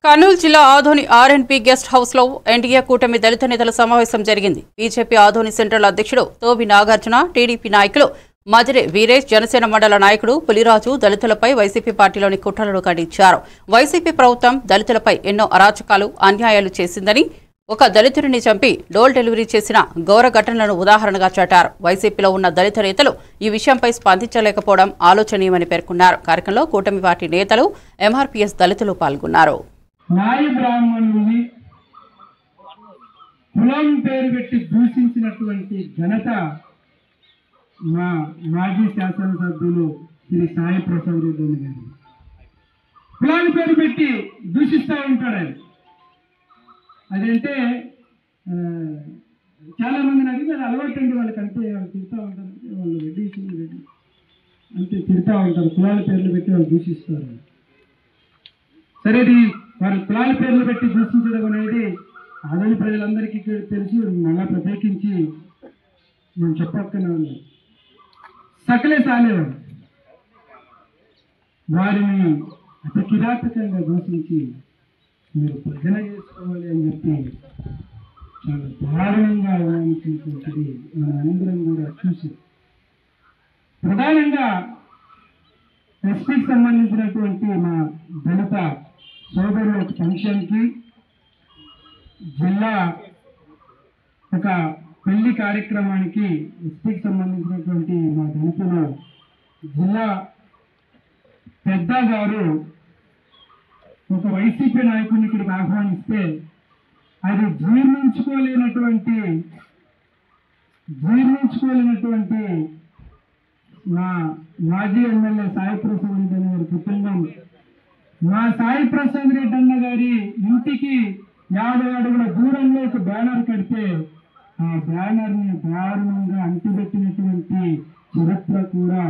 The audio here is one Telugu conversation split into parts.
కర్నూలు జిల్లా ఆదోని ఆర్ఎన్పి గెస్ట్ హౌస్ లో ఎన్డీఏ కూటమి దళిత నేతల సమావేశం జరిగింది. బీజేపీ ఆదోని సెంట్రల్ అధ్యక్షుడు తోబి నాగార్జున, టీడీపీ నాయకులు మజిరే వీరేష్, జనసేన మండల నాయకుడు పులిరాజు దళితులపై వైసీపీ పార్టీలోని కుట్రలను ఖండించారు. వైసీపీ ప్రభుత్వం దళితులపై ఎన్నో అరాచకాలు, అన్యాయాలు చేసిందని, ఒక దళితుడిని చంపి డోర్ డెలివరీ చేసిన ఘోర ఘటనలను ఉదాహరణగా చాటారు. వైసీపీలో ఉన్న దళిత నేతలు ఈ విషయంపై స్పందించలేకపోవడం ఆలోచనీయమని పేర్కొన్నారు. కార్యక్రమంలో కూటమి పార్టీ నేతలు, ఎంఆర్పీఎస్ దళితులు పాల్గొన్నారు. నాయ బ్రాహ్మణుని కులం పేరు పెట్టి దూషించినటువంటి ఘనత మా మాజీ శాసనసభ్యులు శ్రీ సాయి ప్రసాద్ రెడ్డి గారు. కులాన్ని పేరు పెట్టి దూషిస్తూ ఉంటాడు. అదంటే చాలా మందిని అడిగి అది అలవాటు అండి. వాళ్ళకంటే వాళ్ళు తిరుగుతూ ఉంటారు, వాళ్ళు రెడ్డి అంటే తిరుగుతూ ఉంటారు, కులాల పేర్లు పెట్టి వాళ్ళు దూషిస్తారు. సరే, వారి కులాల పేర్లు పెట్టి దూషించడం అనేది ఆదోని ప్రజలందరికీ తెలుసు. మళ్ళా ప్రత్యేకించి నేను చెప్పక్కనే ఉంది. సకలే సాలేవాడు వారిని అతి కిరాతకంగా దూషించి మీరు భజన చేసుకోవాలి అని చెప్పి చాలా దారుణంగా అవమానించినటువంటిది మన అందరం కూడా చూసి, ప్రధానంగా ఎస్పీకి సంబంధించినటువంటి మా దళిత సోదరుల ఫంక్షన్కి జిల్లా ఒక పెళ్లి కార్యక్రమానికి ఎస్పీకి సంబంధించినటువంటి మా దళితులు జిల్లా పెద్ద గారు ఒక వైసీపీ నాయకుడిని ఇక్కడికి ఆహ్వానిస్తే అది జీర్ణించుకోలేనటువంటి మా మాజీ ఎమ్మెల్యే సాయి ప్రసాద్ రెడ్డి అనే వారి కుటుంబం మా సాయి ప్రసాద్ రెడ్డి అన్న గారి ఇంటికి 50 అడుగుల దూరంలో ఒక బ్యానర్ కడితే ఆ బ్యానర్ని దారుణంగా అంటిపెట్టినటువంటి చరిత్ర కూడా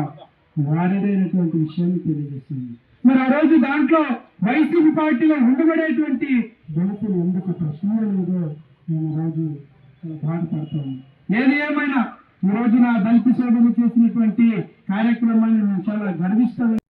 వారిదైనటువంటి విషయాన్ని తెలియజేస్తుంది. మరి ఆ రోజు దాంట్లో వైసీపీ పార్టీలో ఉండబడేటువంటి దళితులు ఎందుకు ప్రశ్నలు లేదో నేను రోజు బాధపడతాను. ఏది ఏమైనా ఈ రోజు నా దళిత సోదరులు చేసినటువంటి కార్యక్రమాన్ని నేను చాలా గర్విస్తాను.